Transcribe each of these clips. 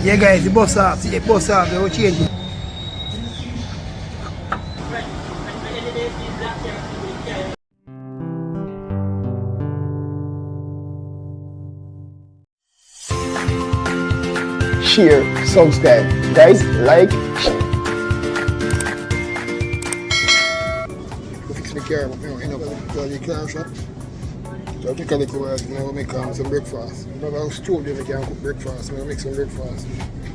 Yeah guys, the bus off, see the bus off, they will change it. Share, subscribe, guys, like, share. Fix my car, but I end up at the car shop. So I take a little while, now make some breakfast. But I was told them I can cook breakfast, so I make some breakfast.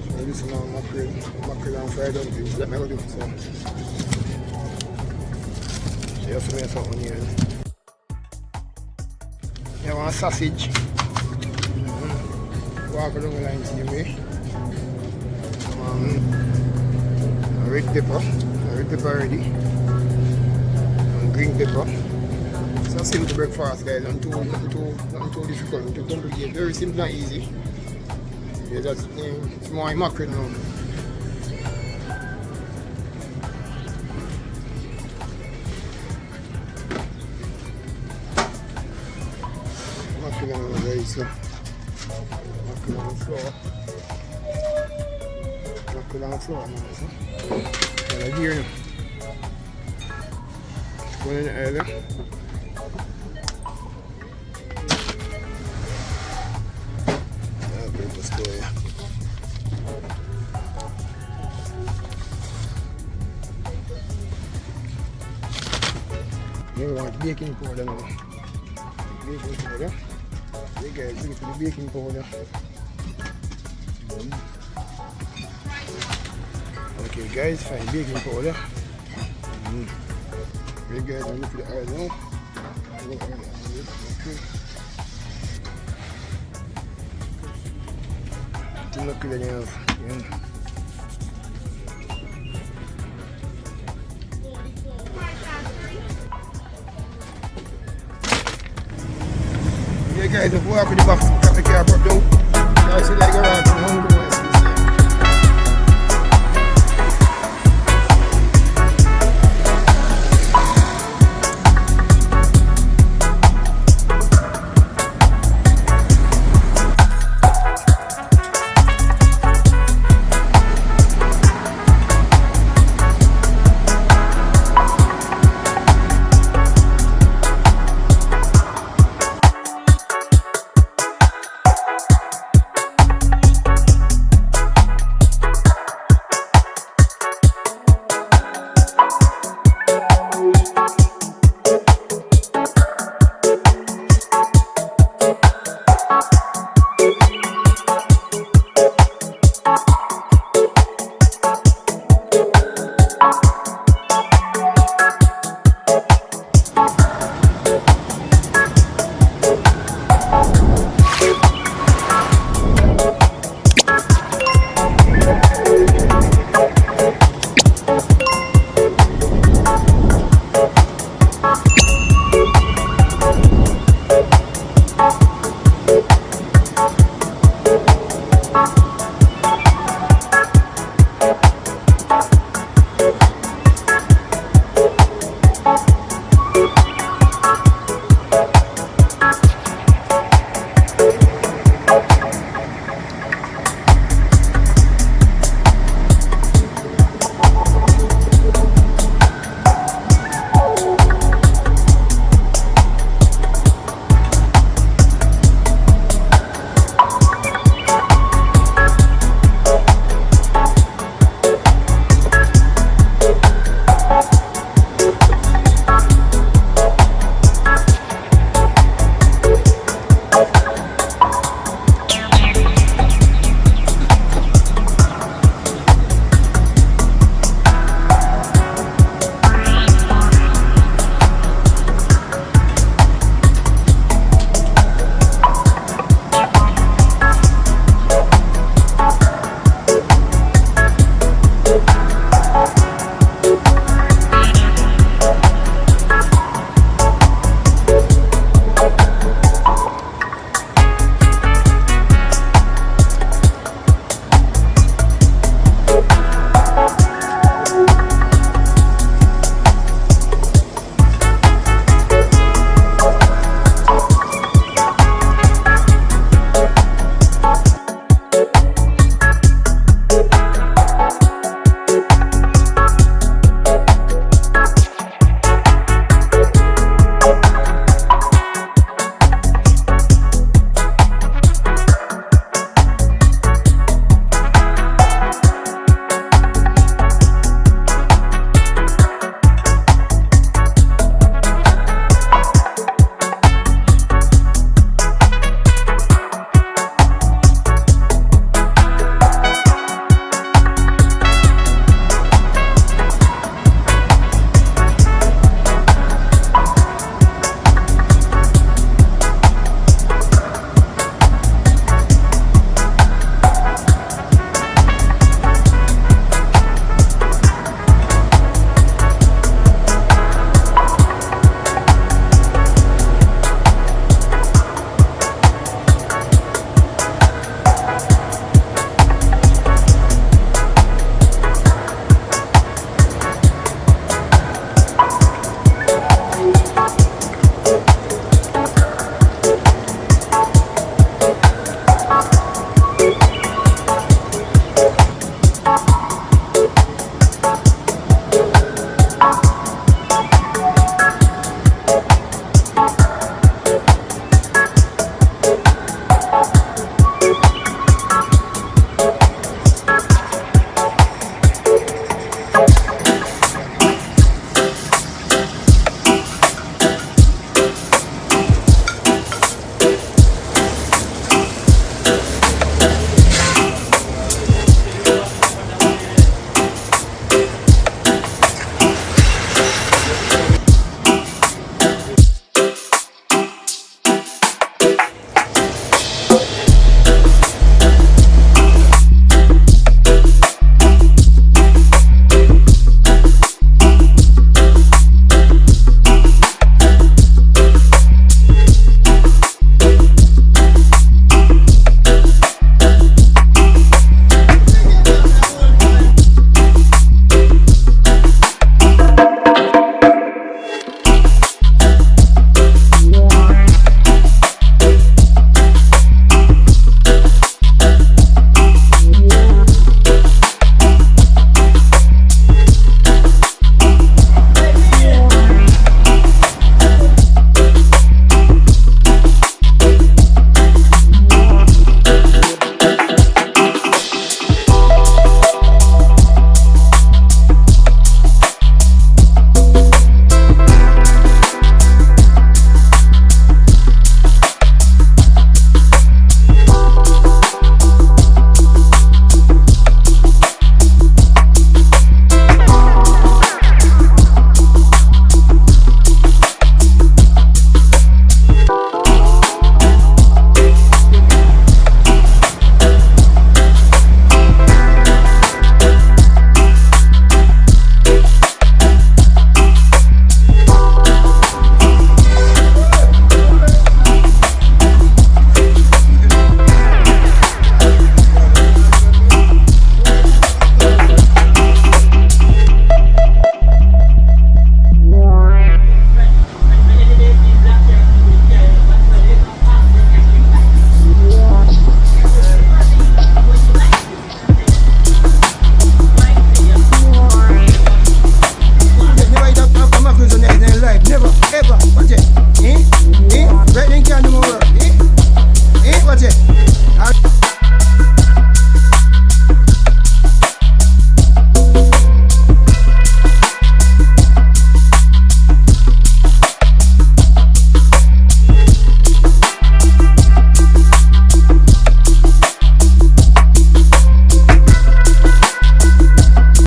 So I do some mackerel and fried dumplings, let me do it. So you have to make something here. You want sausage. Walk along the line to the way. Red pepper already, and green pepper. It's a simple breakfast, guys, not too difficult, not too complicated, very simple and easy. Yeah, that's it's more mackerel now. Mackerel now, guys, so mackerel on the floor. Mackerel on the floor now, so. Right here now. One in the air there. Let's go here. You want baking powder now. Baking powder. You guys look for the baking powder. Okay guys, find baking powder. You guys look for the oil now. Look at the nails. Yeah guys, if we walk with the box, got the car brought down.